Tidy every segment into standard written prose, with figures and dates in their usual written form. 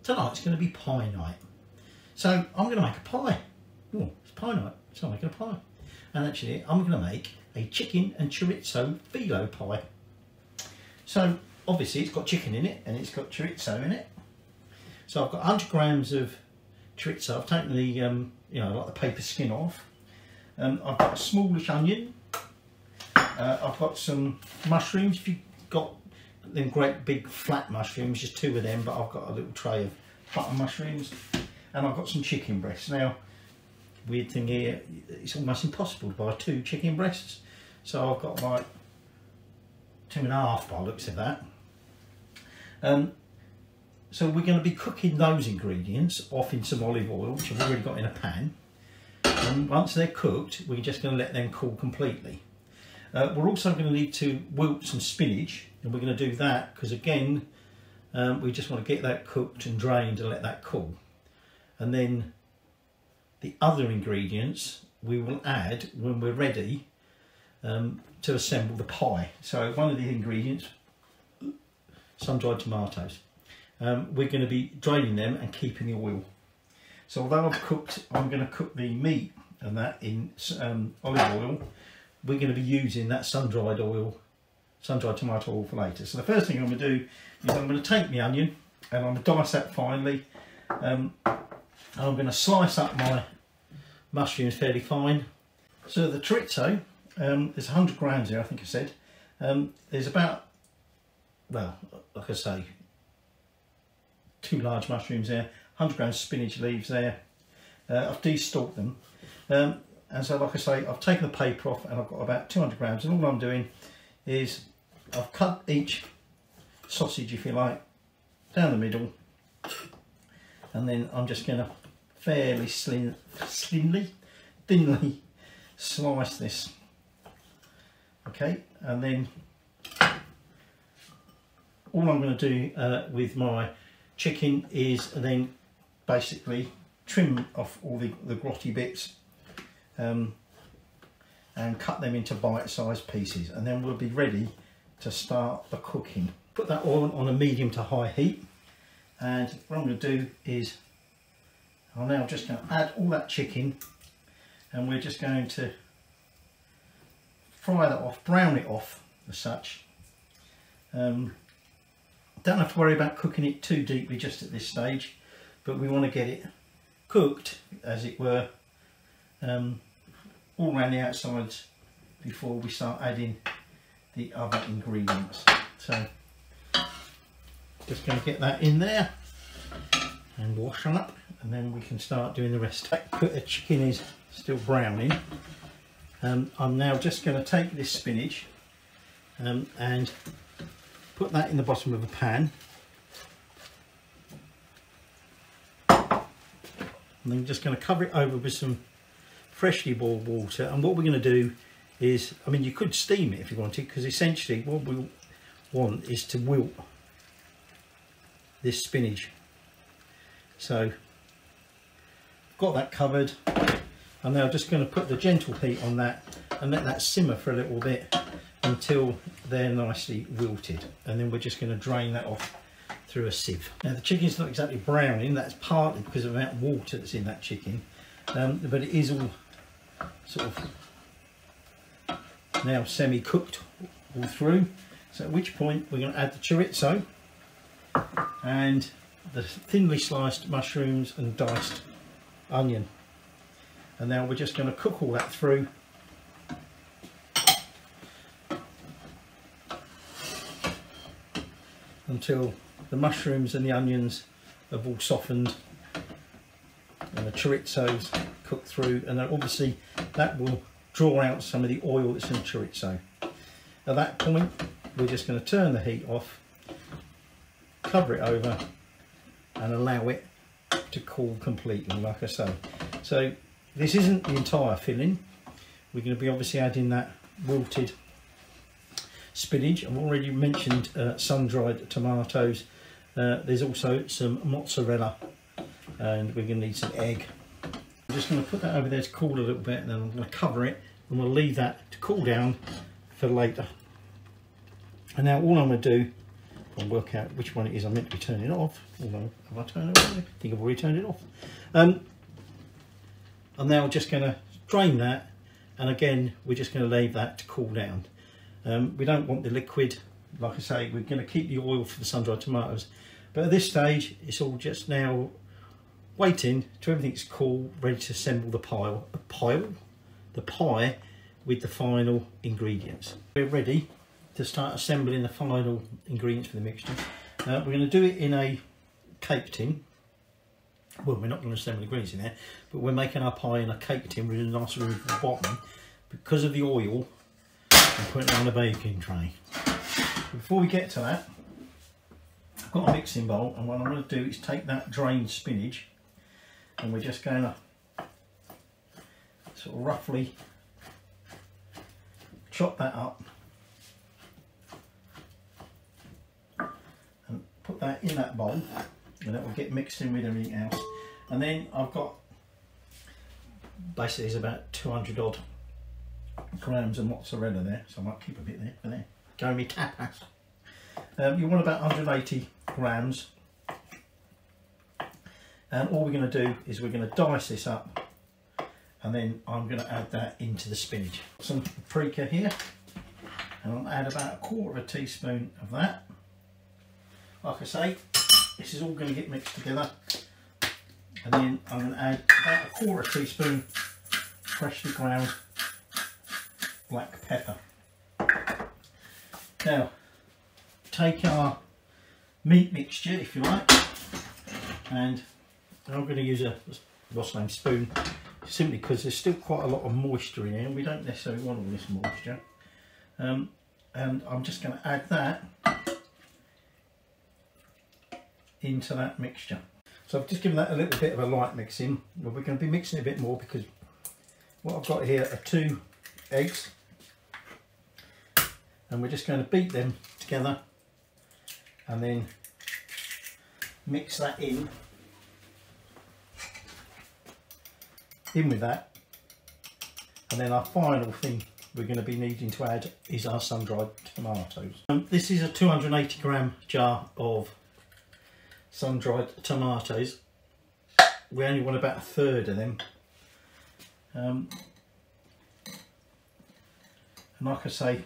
tonight's going to be pie night. So I'm going to make a pie. Oh, it's pie night, so I'm making a pie. And actually I'm going to make a chicken and chorizo filo pie. So obviously it's got chicken in it and it's got chorizo in it. So I've got 100 grams of chorizo. I've taken the, you know, like the paper skin off. I've got a smallish onion. I've got some mushrooms. If you've got them great big flat mushrooms, just 2 of them, but I've got a little tray of button mushrooms. And I've got some chicken breasts. Now, weird thing here, it's almost impossible to buy 2 chicken breasts. So I've got like 2.5 by the looks of that. So we're going to be cooking those ingredients off in some olive oil, which I've already got in a pan. And once they're cooked, we're just going to let them cool completely. We're also going to need to wilt some spinach, and we're going to do that because again, we just want to get that cooked and drained and let that cool. And then the other ingredients we will add when we're ready to assemble the pie. So one of the ingredients, sun-dried tomatoes. We're going to be draining them and keeping the oil. So although I'm going to cook the meat and that in olive oil, we're going to be using that sun-dried tomato oil for later. So the first thing I'm going to do is I'm going to take my onion and I'm going to dice that finely. And I'm going to slice up my mushrooms fairly fine. So the chorizo, there's 100 grams here, I think I said. There's about, well, like I say, 2 large mushrooms there, 100 grams spinach leaves there. I've de-stalked them. And so, like I say, I've taken the paper off and I've got about 200 grams. And all I'm doing is I've cut each sausage, if you like, down the middle. And then I'm just going to fairly thinly slice this. Okay, and then all I'm going to do with my chicken is then basically trim off all the grotty bits and cut them into bite-sized pieces, and then we'll be ready to start the cooking. Put that oil on a medium to high heat, and what I'm going to do is I'm now just going to add all that chicken, and we're just going to fry that off, brown it off as such. Don't have to worry about cooking it too deeply just at this stage, but we want to get it cooked, as it were, all around the outsides before we start adding the other ingredients. So just going to get that in there and wash them up, and then we can start doing the rest. The chicken is still browning. I'm now just going to take this spinach and put that in the bottom of a pan, and then just going to cover it over with some freshly boiled water. And what we're going to do is, I mean, you could steam it if you wanted, because essentially what we want is to wilt this spinach. So got that covered. I'm now just going to put the gentle heat on that and let that simmer for a little bit until they're nicely wilted, and then we're just going to drain that off through a sieve. Now the chicken's not exactly browning, that's partly because of the amount of water that's in that chicken, but it is all sort of now semi-cooked all through. So at which point we're going to add the chorizo and the thinly sliced mushrooms and diced onion, and now we're just going to cook all that through until the mushrooms and the onions have all softened and the chorizo's cooked through, and then obviously that will draw out some of the oil that's in the chorizo. At that point we're just going to turn the heat off, cover it over and allow it to cool completely, like I say. So this isn't the entire filling. We're going to be obviously adding that wilted spinach. I've already mentioned sun-dried tomatoes. There's also some mozzarella, and we're going to need some egg. I'm just going to put that over there to cool a little bit, and then I'm going to cover it and we'll leave that to cool down for later. And now all I'm going to do and work out which one it is I'm meant to be turning off. Although, have I turned it off? I think I've already turned it off. I'm now just going to drain that, and again we're just going to leave that to cool down. We don't want the liquid. Like I say, we're going to keep the oil for the sun-dried tomatoes, but at this stage it's all just now waiting till everything's cool, ready to assemble the pie with the final ingredients. We're ready to start assembling the final ingredients for the mixture. We're going to do it in a cake tin. Well, we're not going to assemble the ingredients in there, but we're making our pie in a cake tin with a nice roof at the bottom. Because of the oil, I'm putting it on a baking tray. Before we get to that, I've got a mixing bowl, and what I'm going to do is take that drained spinach, and we're just going to sort of roughly chop that up and put that in that bowl, and it will get mixed in with everything else. And then I've got basically it's about 200 odd grams of mozzarella there, so I might keep a bit there for there. Go me tapas. You want about 180 grams, and all we're going to do is we're going to dice this up, and then I'm going to add that into the spinach. Some paprika here, and I'll add about 1/4 teaspoon of that. Like I say, this is all going to get mixed together, and then I'm going to add about 1/4 teaspoon freshly ground black pepper. Now, take our meat mixture, if you like, and I'm going to use a what's name spoon, simply because there's still quite a lot of moisture in here, and we don't necessarily want all this moisture. And I'm just going to add that into that mixture. So I've just given that a little bit of a light mixing, but we're going to be mixing it a bit more because what I've got here are 2 eggs, and we're just going to beat them together and then mix that in with that. And then our final thing we're going to be needing to add is our sun-dried tomatoes. This is a 280 gram jar of sun-dried tomatoes. We only want about 1/3 of them. And like I say,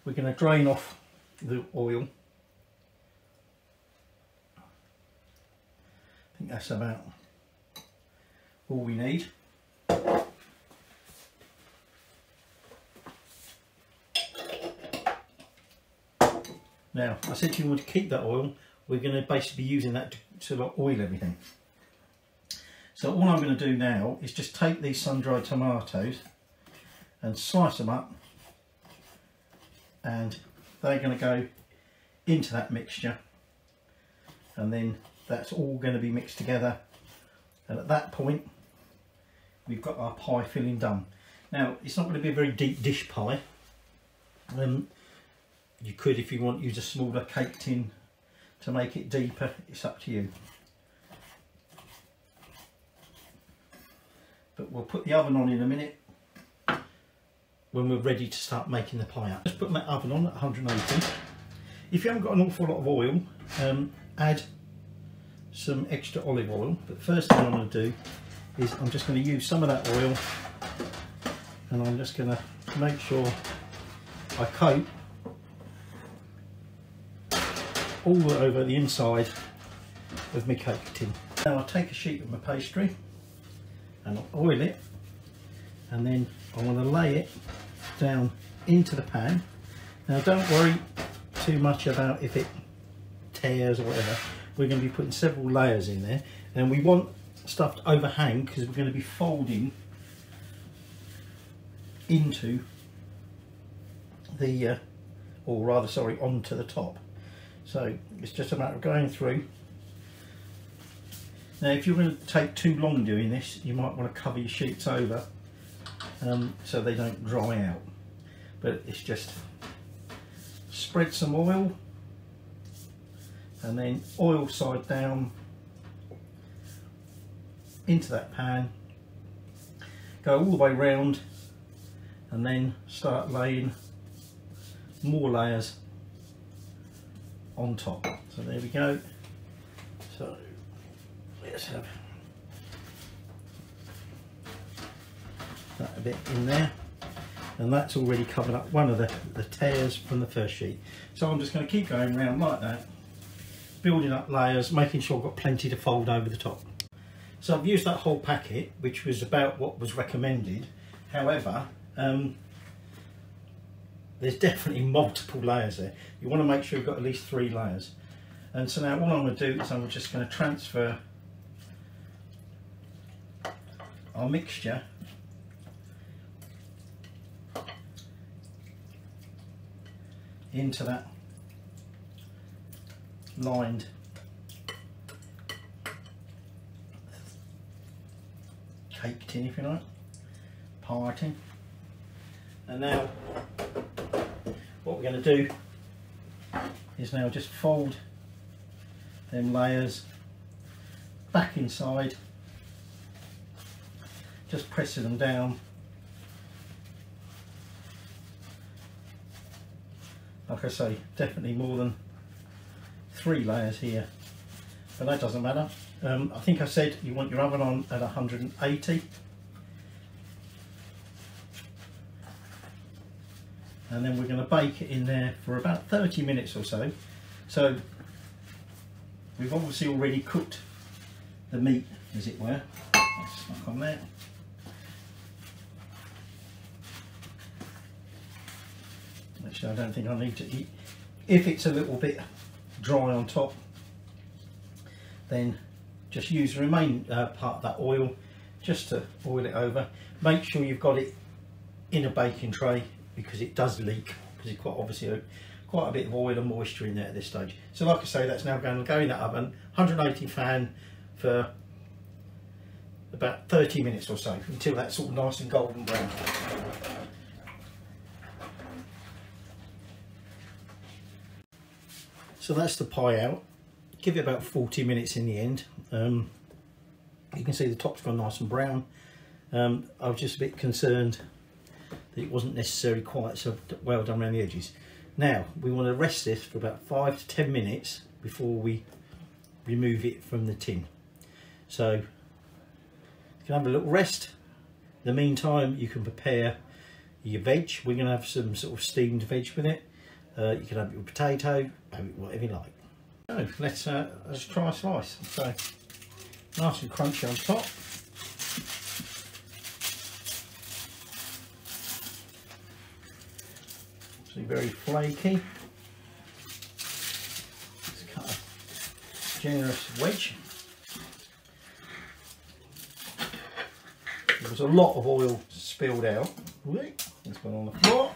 we're going to drain off the oil. I think that's about all we need. Now, I said to you we want to keep that oil. We're going to basically be using that to oil everything. So all I'm going to do now is just take these sun-dried tomatoes and slice them up, and they're going to go into that mixture, and then that's all going to be mixed together, and at that point we've got our pie filling done. Now, it's not going to be a very deep dish pie. You could, if you want, use a smaller cake tin to make it deeper. It's up to you. But we'll put the oven on in a minute when we're ready to start making the pie up. Just put that oven on at 180. If you haven't got an awful lot of oil, add some extra olive oil. But first thing I'm going to do is I'm just going to use some of that oil, and I'm just going to make sure I coat all over the inside of my cake tin. Now I'll take a sheet of my pastry and I'll oil it, and then I want to lay it down into the pan. Now don't worry too much about if it tears or whatever. We're going to be putting several layers in there, and we want stuff to overhang because we're going to be folding into the, or rather sorry, onto the top. So it's just a matter of going through. Now if you're going to take too long doing this, you might want to cover your sheets over so they don't dry out. But it's just spread some oil, and then oil side down into that pan, go all the way round, and then start laying more layers on top. So there we go. So let's have that a bit in there, and that's already covered up one of the tears from the first sheet. So I'm just going to keep going around like that, building up layers, making sure I've got plenty to fold over the top. So I've used that whole packet, which was about what was recommended. However, there's definitely multiple layers there. You want to make sure you've got at least 3 layers. And so now all I'm going to do is I'm just going to transfer our mixture into that lined cake tin, if you like, pie tin. And now what we're going to do is now just fold them layers back inside, just pressing them down. Like I say, definitely more than 3 layers here, but that doesn't matter. I think I said you want your oven on at 180, and then we're going to bake it in there for about 30 minutes or so. So we've obviously already cooked the meat, as it were. That's stuck on there. Actually, I don't think I need to eat. If it's a little bit dry on top, then just use the remaining part of that oil just to oil it over. Make sure you've got it in a baking tray, because it does leak, because it's quite obviously quite a bit of oil and moisture in there at this stage. So like I say, that's now going to go in that oven, 180 fan, for about 30 minutes or so, until that's all nice and golden brown. So that's the pie out. Give it about 40 minutes in the end. You can see the top's gone nice and brown. I was just a bit concerned that it wasn't necessarily quite so well done around the edges. Now we want to rest this for about 5 to 10 minutes before we remove it from the tin. So you can have a little rest. In the meantime, you can prepare your veg. We're going to have some sort of steamed veg with it. You can have it with potato, have it whatever you like. So let's try a slice. So nice and crunchy on top. So very flaky. Let's cut a generous wedge. There was a lot of oil spilled out. It's gone on the floor.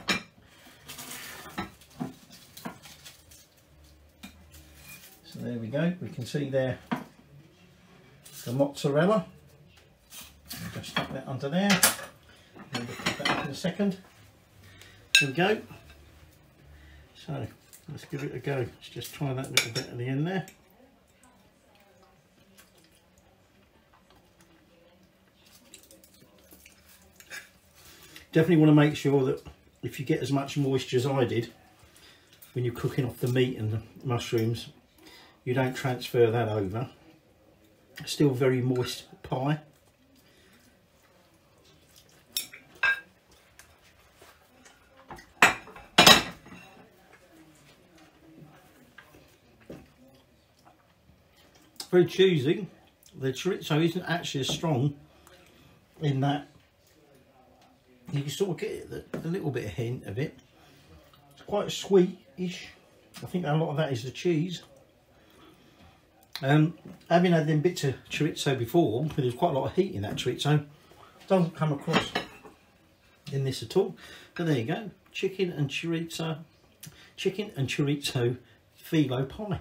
So there we go. We can see there the mozzarella. I'll just stuck that under there. We'll put that up in a second. There we go. So let's give it a go. Let's just try that little bit at the end there. Definitely want to make sure that if you get as much moisture as I did when you're cooking off the meat and the mushrooms, you don't transfer that over. Still very moist pie. Very cheesy. The chorizo isn't actually as strong in that you can sort of get a little bit of hint of it. It's quite sweet-ish. I think a lot of that is the cheese. Having had them bits of chorizo before, there's quite a lot of heat in that chorizo. Doesn't come across in this at all. But there you go, chicken and chorizo filo pie.